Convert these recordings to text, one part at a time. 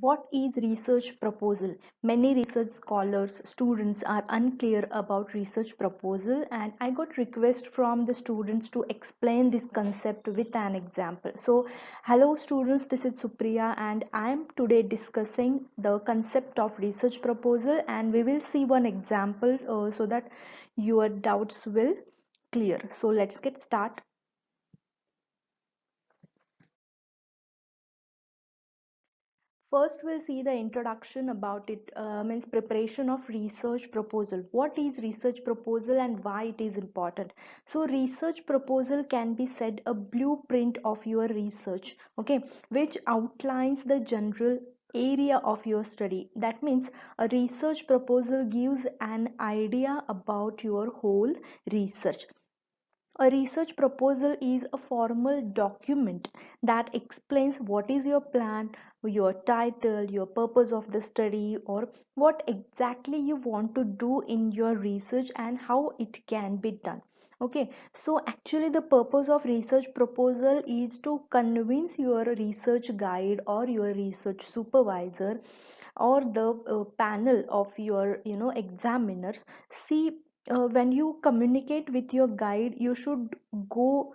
What is research proposal? Many research scholars, students are unclear about research proposal, and I got request from the students to explain this concept with an example. So, hello students, this is Supriya and I am today discussing the concept of research proposal, and we will see one example so that your doubts will clear. So, let's get started. First, we'll see the introduction about it, means preparation of research proposal. What is research proposal and why it is important? So, research proposal can be said a blueprint of your research, okay, which outlines the general area of your study. That means a research proposal gives an idea about your whole research. A research proposal is a formal document that explains what is your plan, your title, your purpose of the study, or what exactly you want to do in your research and how it can be done. Okay, so actually, the purpose of research proposal is to convince your research guide or your research supervisor or the panel of your examiners. See, when you communicate with your guide, you should go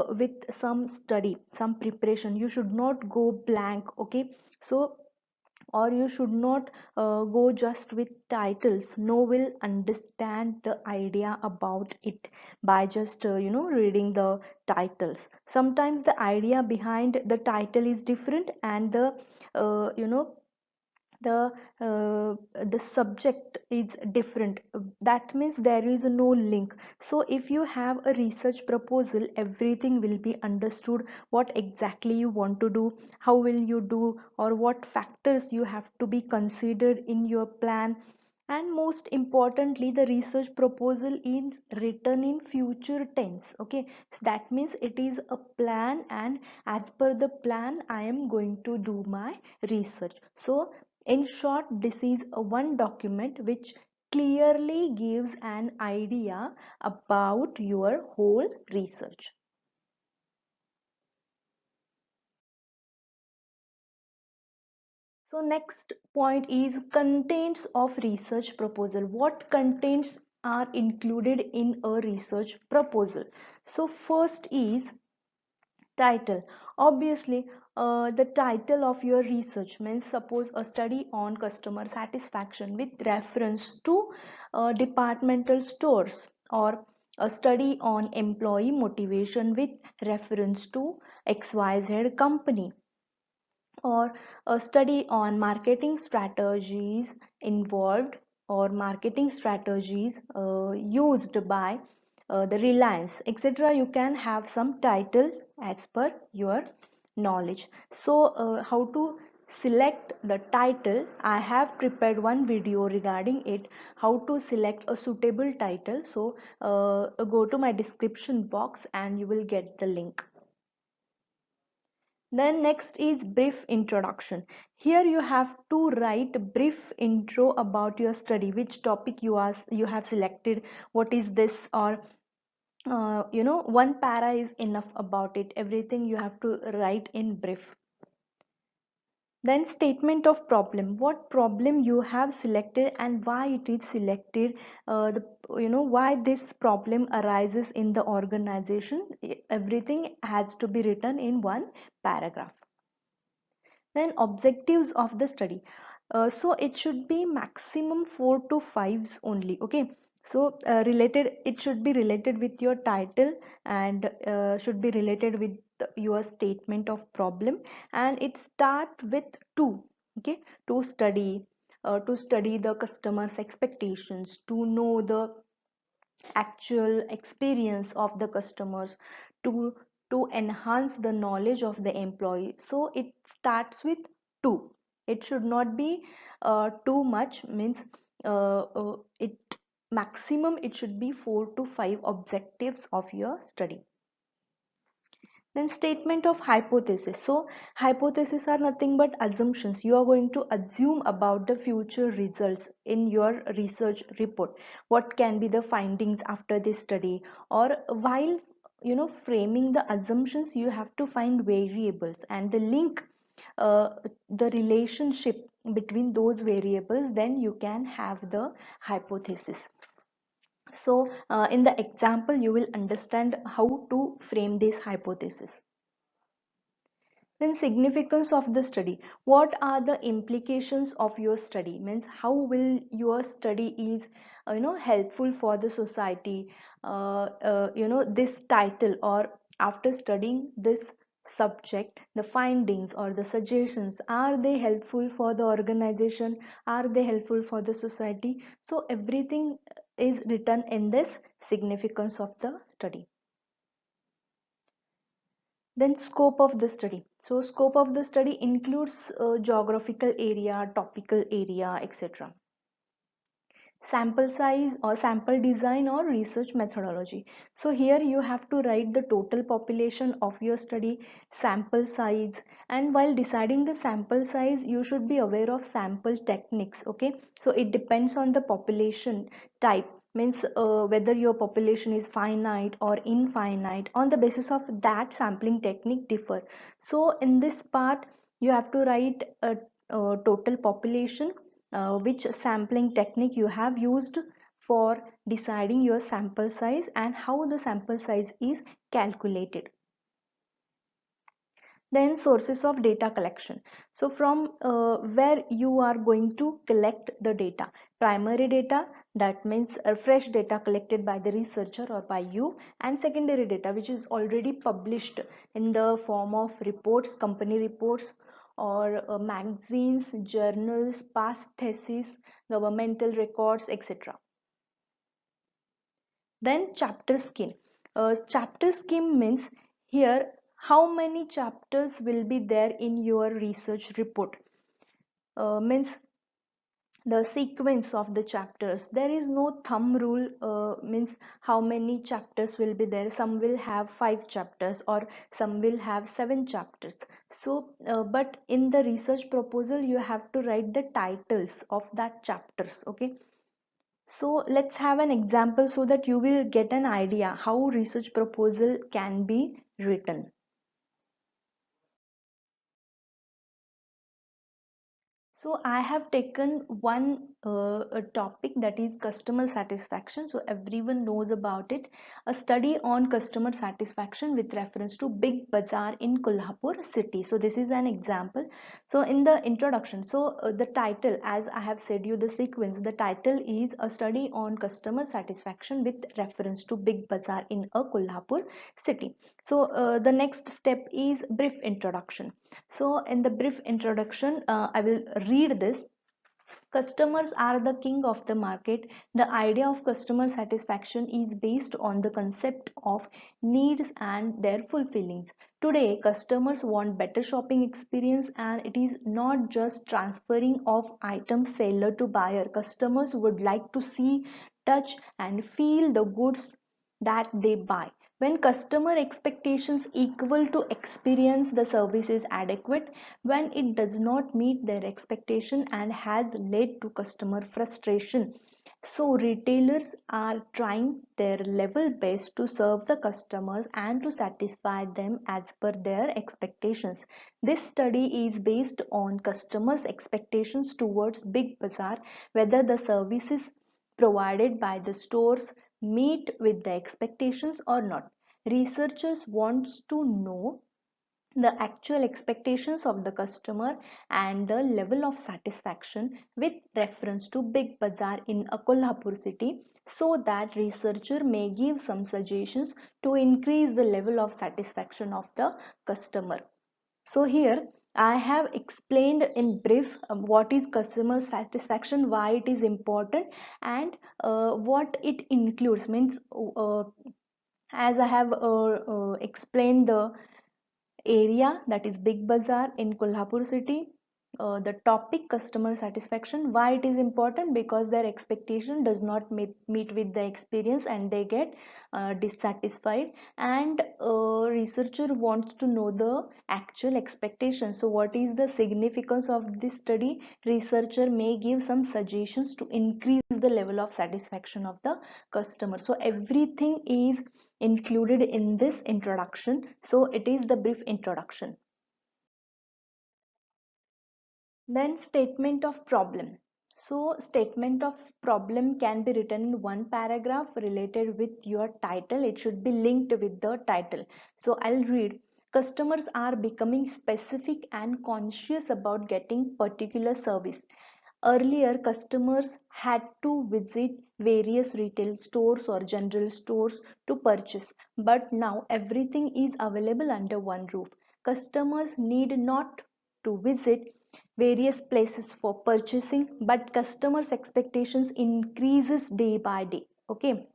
with some study, some preparation. You should not go blank, okay? So, or you should not go just with titles. No will understand the idea about it by just reading the titles. Sometimes the idea behind the title is different, and the you know the the subject is different. That means there is no link. So if you have a research proposal, everything will be understood. What exactly you want to do, how will you do, or what factors you have to be considered in your plan. And most importantly, the research proposal is written in future tense, okay? So that means it is a plan, and as per the plan I am going to do my research. So in short, this is a one document which clearly gives an idea about your whole research. So next point is contents of research proposal. What contents are included in a research proposal? So first is title. Obviously, the title of your research means, suppose a study on customer satisfaction with reference to departmental stores, or a study on employee motivation with reference to XYZ company, or a study on marketing strategies involved, or marketing strategies used by the Reliance, etc. You can have some title as per your knowledge. So, how to select the title? I have prepared one video regarding it, how to select a suitable title. So, go to my description box and you will get the link. Then next is brief introduction. Here you have to write brief intro about your study, which topic you have selected, what is this, or one para is enough about it. Everything you have to write in brief. Then statement of problem, what problem you have selected and why it is selected, the why this problem arises in the organization. Everything has to be written in one paragraph. Then objectives of the study. So it should be maximum 4 to 5s only, okay? So related, it should be related with your title, and should be related with your statement of problem, and it start with to, okay, to study the customer's expectations, to know the actual experience of the customers, to enhance the knowledge of the employee. So it starts with two. It should not be too much, means it maximum it should be 4 to 5 objectives of your study. Then statement of hypothesis. So hypotheses are nothing but assumptions. You are going to assume about the future results in your research report. What can be the findings after this study? Or while framing the assumptions, you have to find variables and the link the relationship between those variables, then you can have the hypothesis. So in the example you will understand how to frame this hypothesis. Then significance of the study. What are the implications of your study? Means how will your study is helpful for the society. This title, or after studying this subject, the findings or the suggestions, are they helpful for the organization? Are they helpful for the society? So everything is written in this significance of the study. Then scope of the study. So scope of the study includes geographical area, topical area, etc. Sample size or sample design or research methodology. So here you have to write the total population of your study, sample size, and while deciding the sample size you should be aware of sample techniques. Okay, so it depends on the population type, means whether your population is finite or infinite. On the basis of that, sampling technique differ. So in this part you have to write a total population, which sampling technique you have used for deciding your sample size, and how the sample size is calculated. Then sources of data collection. So from where you are going to collect the data. Primary data, that means fresh data collected by the researcher or by you, and secondary data which is already published in the form of reports, company reports, or magazines, journals, past theses, governmental records, etc. Then chapter scheme. Chapter scheme means here how many chapters will be there in your research report. Means the sequence of the chapters. There is no thumb rule, means how many chapters will be there. Some will have 5 chapters or some will have 7 chapters. So but in the research proposal you have to write the titles of that chapters. Okay, so let's have an example so that you will get an idea how research proposal can be written. So I have taken one a topic, that is customer satisfaction. So everyone knows about it. A study on customer satisfaction with reference to Big Bazaar in Kolhapur city. So this is an example. So in the introduction, so the title, as I have said you the sequence, the title is a study on customer satisfaction with reference to Big Bazaar in a Kolhapur city. So the next step is brief introduction. So in the brief introduction, I will read this. Customers are the king of the market. The idea of customer satisfaction is based on the concept of needs and their fulfillings. Today, customers want better shopping experience, and it is not just transferring of items seller to buyer. Customers would like to see, touch, and feel the goods that they buy. When customer expectations equal to experience, the service is adequate. When it does not meet their expectation and has led to customer frustration, so retailers are trying their level best to serve the customers and to satisfy them as per their expectations. This study is based on customers expectations towards Big Bazaar, whether the services provided by the stores meet with the expectations or not. Researchers want to know the actual expectations of the customer and the level of satisfaction with reference to Big Bazaar in a Kolhapur city, so that researcher may give some suggestions to increase the level of satisfaction of the customer. So here I have explained in brief what is customer satisfaction, why it is important, and what it includes. Means as I have explained the area, that is Big Bazaar in Kolhapur city. The topic customer satisfaction, why it is important, because their expectation does not meet with the experience and they get dissatisfied, and researcher wants to know the actual expectation. So what is the significance of this study? Researcher may give some suggestions to increase the level of satisfaction of the customer. So everything is included in this introduction. So it is the brief introduction. Then statement of problem. So statement of problem can be written in one paragraph related with your title. It should be linked with the title. So I'll read. Customers are becoming specific and conscious about getting particular service. Earlier, customers had to visit various retail stores or general stores to purchase, but now everything is available under one roof. Customers need not to visit various places for purchasing, but customers' expectations increases day by day. Okay,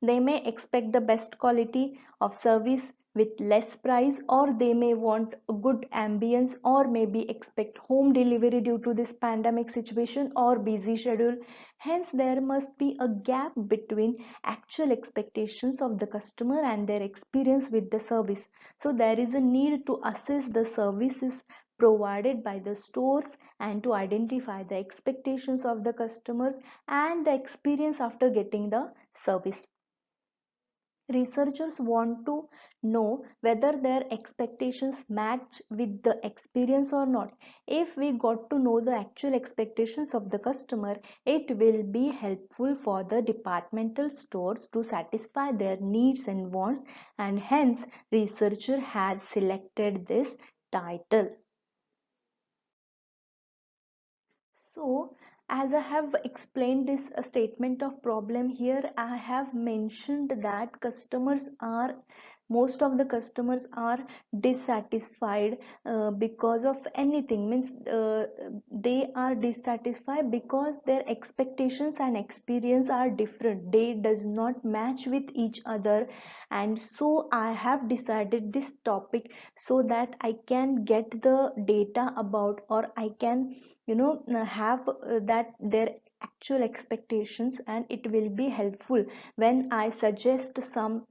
they may expect the best quality of service with less price, or they may want a good ambience, or maybe expect home delivery due to this pandemic situation or busy schedule. Hence, there must be a gap between actual expectations of the customer and their experience with the service. So, there is a need to assess the services provided by the stores and to identify the expectations of the customers and the experience after getting the service. Researchers want to know whether their expectations match with the experience or not. If we got to know the actual expectations of the customer, it will be helpful for the departmental stores to satisfy their needs and wants, and hence researcher has selected this title. So, as I have explained this statement of problem here, I have mentioned that most of the customers are dissatisfied because of anything. Means they are dissatisfied because their expectations and experience are different. They does not match with each other, and so I have decided this topic so that I can get the data about, or I can have that their actual expectations, and it will be helpful when I suggest some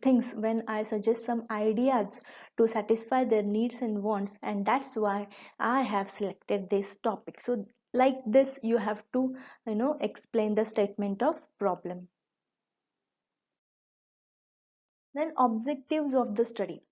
things, when I suggest some ideas to satisfy their needs and wants, and that's why I have selected this topic. So like this you have to explain the statement of problem. Then objectives of the study: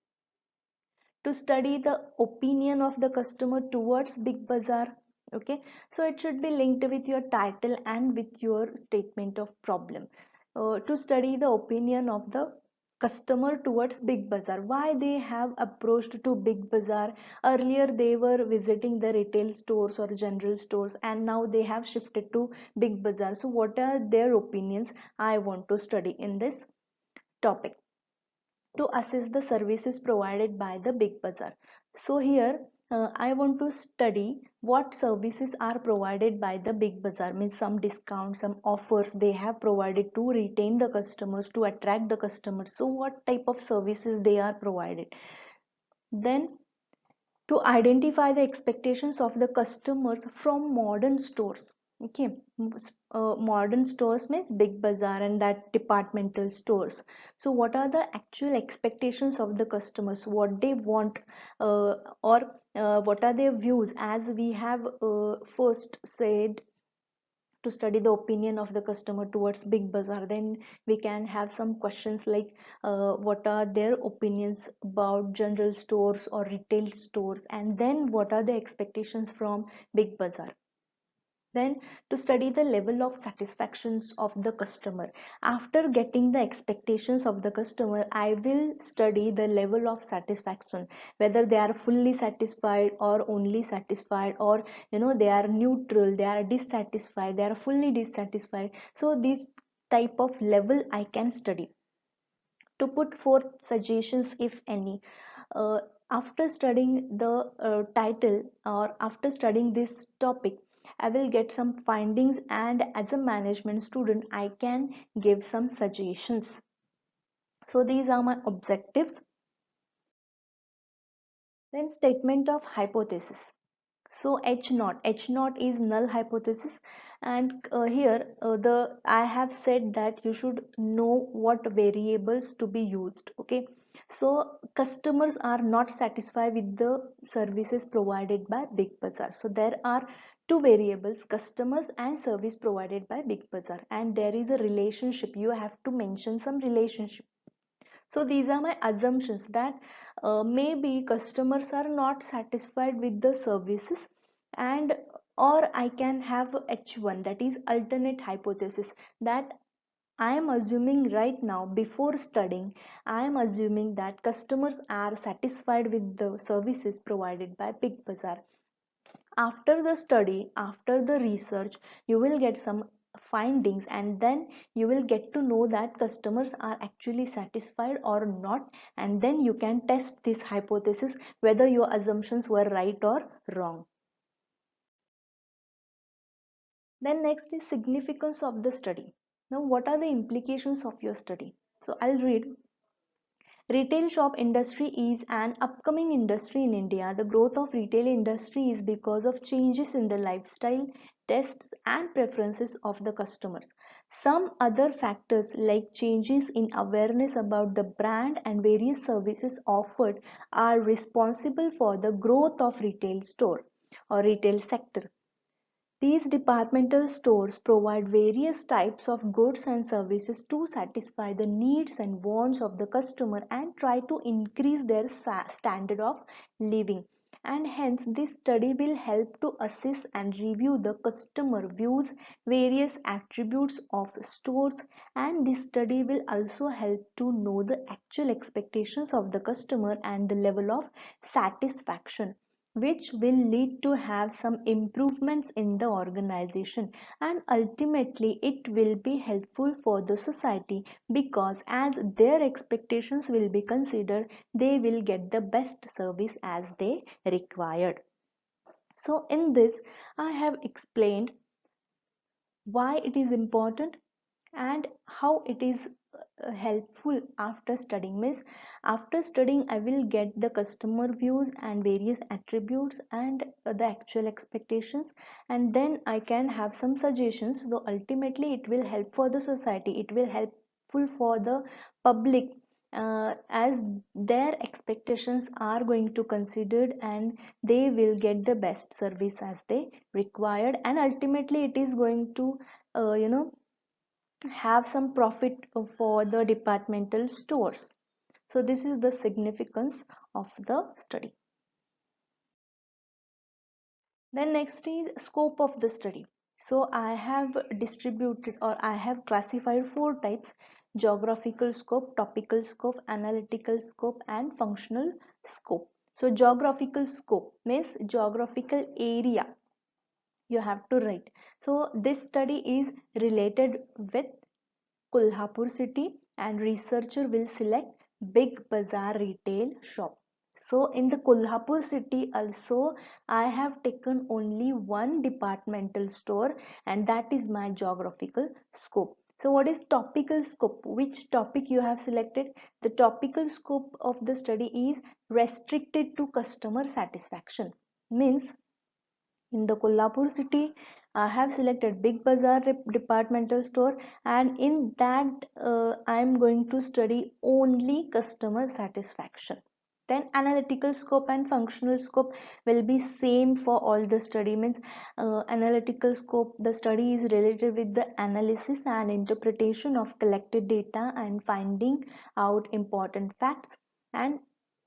to study the opinion of the customer towards Big Bazaar. Okay, so it should be linked with your title and with your statement of problem. To study the opinion of the customer towards Big Bazaar, why they have approached to Big Bazaar. Earlier they were visiting the retail stores or general stores, and now they have shifted to Big Bazaar. So what are their opinions? I want to study in this topic. To assess the services provided by the Big Bazaar. So here I want to study what services are provided by the Big Bazaar, means some discounts, some offers they have provided to retain the customers, to attract the customers. So what type of services they are provided. Then to identify the expectations of the customers from modern stores. Okay, modern stores means Big Bazaar and that departmental stores. So what are the actual expectations of the customers, what they want, or what are their views? As we have first said, to study the opinion of the customer towards Big Bazaar, then we can have some questions like what are their opinions about general stores or retail stores, and then what are the expectations from Big Bazaar. Then to study the level of satisfactions of the customer. After getting the expectations of the customer, I will study the level of satisfaction, whether they are fully satisfied or only satisfied, or they are neutral, they are dissatisfied, they are fully dissatisfied. So this type of level I can study. To put forth suggestions if any. uh, After studying the title, or after studying this topic, I will get some findings, and as a management student I can give some suggestions. So these are my objectives. Then statement of hypothesis. So H naught is null hypothesis, and here the I have said that you should know what variables to be used. Okay, so customers are not satisfied with the services provided by Big Bazaar. So there are two variables, customers and service provided by Big Bazaar, and there is a relationship. You have to mention some relationship. So these are my assumptions that maybe customers are not satisfied with the services, and or I can have H1, that is alternate hypothesis, that I am assuming right now before studying, I am assuming that customers are satisfied with the services provided by Big Bazaar. After the study, after the research, you will get some findings, and then you will get to know that customers are actually satisfied or not, and then you can test this hypothesis whether your assumptions were right or wrong. Then next is significance of the study. Now what are the implications of your study? So I'll read. Retail shop industry is an upcoming industry in India. The growth of retail industry is because of changes in the lifestyle, tastes and preferences of the customers. Some other factors like changes in awareness about the brand and various services offered are responsible for the growth of retail store or retail sector. These departmental stores provide various types of goods and services to satisfy the needs and wants of the customer and try to increase their standard of living. And hence, this study will help to assess and review the customer views, various attributes of stores, and this study will also help to know the actual expectations of the customer and the level of satisfaction, which will lead to have some improvements in the organization, and ultimately it will be helpful for the society, because as their expectations will be considered, they will get the best service as they required. So in this I have explained why it is important and how it is helpful after studying. Means after studying I will get the customer views and various attributes and the actual expectations, and then I can have some suggestions, so ultimately it will help for the society, it will helpful for the public, as their expectations are going to considered and they will get the best service as they required, and ultimately it is going to uh, you know have some profit for the departmental stores. So this is the significance of the study. Then next is scope of the study. So I have distributed or I have classified four types: geographical scope, topical scope, analytical scope and functional scope. So geographical scope means geographical area you have to write. So this study is related with Kolhapur city, and researcher will select Big Bazaar retail shop. So in the Kolhapur city also I have taken only one departmental store, and that is my geographical scope. So what is topical scope? Which topic you have selected? The topical scope of the study is restricted to customer satisfaction. Means in the Kolhapur city, I have selected Big Bazaar departmental store, and in that I am going to study only customer satisfaction. Then analytical scope and functional scope will be same for all the study. Means analytical scope, the study is related with the analysis and interpretation of collected data and finding out important facts, and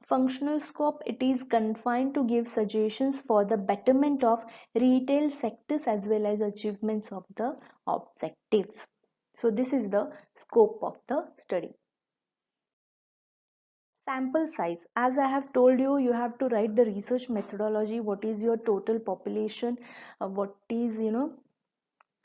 functional scope, it is confined to give suggestions for the betterment of retail sectors as well as achievements of the objectives. So this is the scope of the study. Sample size, as I have told you, you have to write the research methodology, what is your total population, what is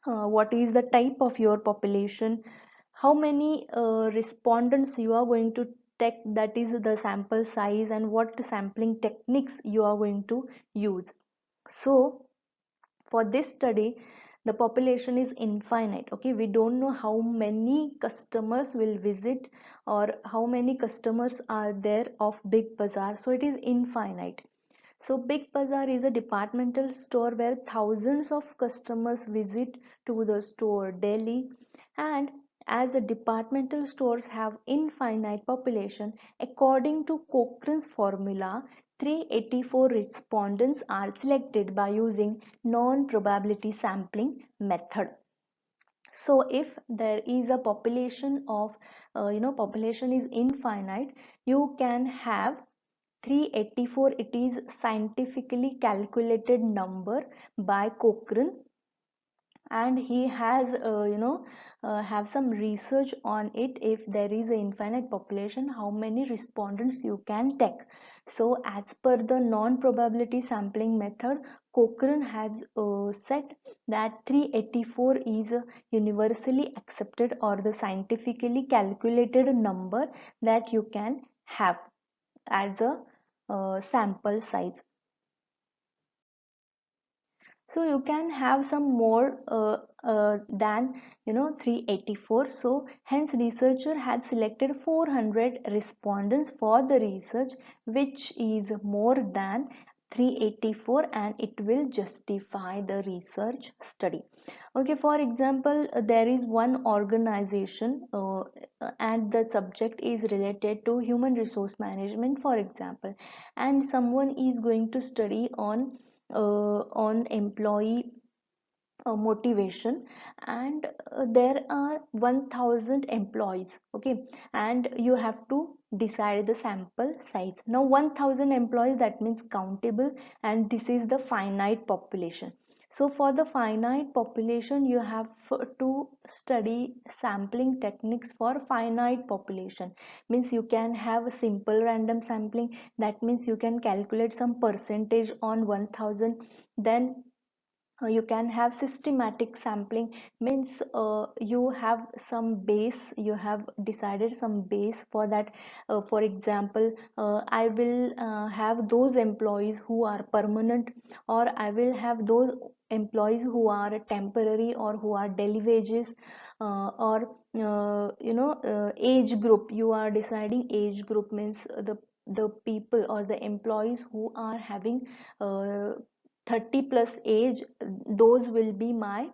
what is the type of your population, how many respondents you are going to take, that is the sample size, and what sampling techniques you are going to use. So for this study the population is infinite. Okay, we don't know how many customers will visit or how many customers are there of Big Bazaar, so it is infinite. So Big Bazaar is a departmental store where thousands of customers visit to the store daily, and as the departmental stores have infinite population, according to Cochrane's formula, 384 respondents are selected by using non-probability sampling method. So if there is a population of population is infinite, you can have 384, it is scientifically calculated number by Cochrane, and he has have some research on it. If there is an infinite population, how many respondents you can take. So as per the non-probability sampling method, Cochrane has said that 384 is a universally accepted or the scientifically calculated number that you can have as a sample size. So you can have some more than 384. So hence researcher had selected 400 respondents for the research, which is more than 384, and it will justify the research study. Okay, for example, there is one organization and the subject is related to human resource management, for example, and someone is going to study on employee motivation, and there are 1000 employees. Okay, and you have to decide the sample size. Now 1000 employees, that means countable, and this is the finite population. So for the finite population, you have to study sampling techniques for finite population. Means you can have a simple random sampling, that means you can calculate some percentage on 1000. Then you can have systematic sampling, means you have some base, you have decided some base for that. For example, I will have those employees who are permanent, or I will have those employees who are temporary or who are daily wages, or age group. You are deciding age group, means the people or the employees who are having uh, 30 plus age, those will be my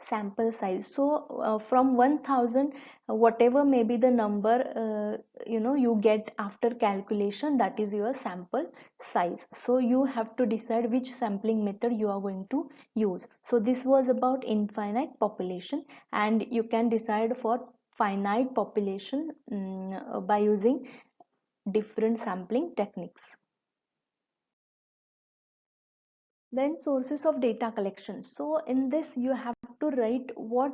sample size. So from 1000, whatever may be the number you get after calculation, that is your sample size. So you have to decide which sampling method you are going to use. So this was about infinite population, and you can decide for finite population by using different sampling techniques. Then sources of data collection. So in this you have to write what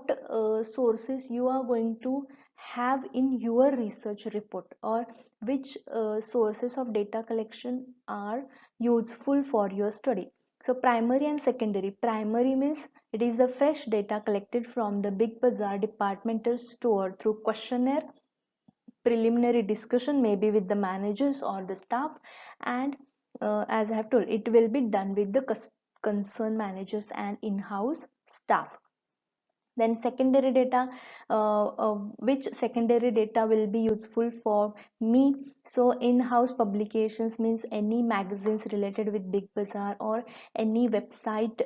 sources you are going to have in your research report, or which sources of data collection are useful for your study. So primary and secondary. Primary means it is the fresh data collected from the Big Bazaar departmental store through questionnaire, preliminary discussion maybe with the managers or the staff, and as I have told, it will be done with the concerned managers and in-house staff. Then secondary data, which secondary data will be useful for me. So in-house publications means any magazines related with Big Bazaar, or any website,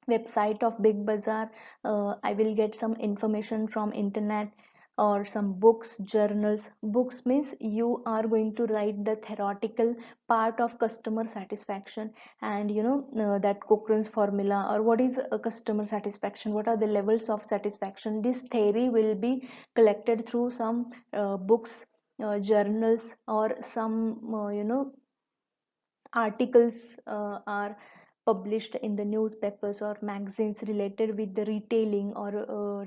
website of Big Bazaar. I will get some information from internet, or some books, journals. Books means you are going to write the theoretical part of customer satisfaction, and that Cochrane's formula, or what is a customer satisfaction, what are the levels of satisfaction. This theory will be collected through some books, journals, or some articles are published in the newspapers or magazines related with the retailing, or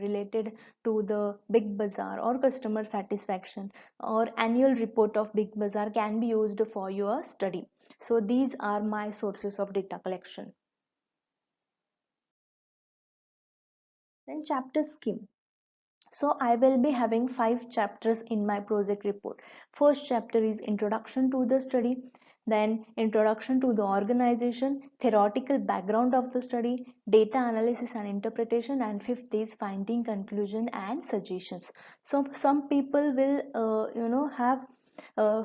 related to the Big Bazaar or customer satisfaction, or annual report of Big Bazaar can be used for your study. So these are my sources of data collection. Then chapter scheme. So I will be having 5 chapters in my project report. First chapter is introduction to the study, then introduction to the organization, theoretical background of the study, data analysis and interpretation, and fifth is finding, conclusion and suggestions. So some people will have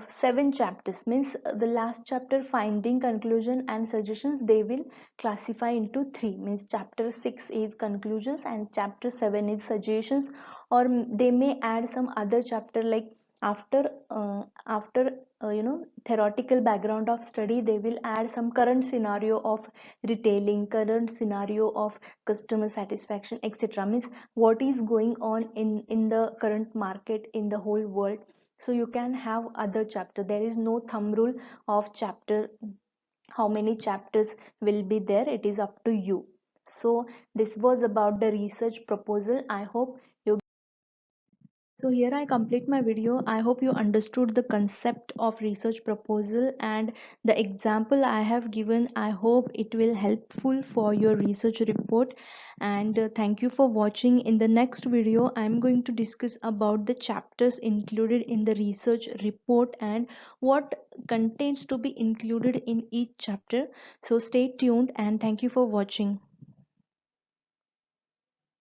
7 chapters, means the last chapter, finding, conclusion and suggestions, they will classify into 3, means chapter 6 is conclusions and chapter 7 is suggestions. Or they may add some other chapter, like after theoretical background of study, they will add some current scenario of retailing, current scenario of customer satisfaction, etc. Means what is going on in the current market in the whole world. So you can have other chapter. There is no thumb rule of chapter, how many chapters will be there, it is up to you. So this was about the research proposal. I hope you. So here I complete my video. I hope you understood the concept of research proposal and the example I have given. I hope it will helpful for your research report. And thank you for watching. In the next video, I am going to discuss about the chapters included in the research report and what contents to be included in each chapter. So stay tuned and thank you for watching.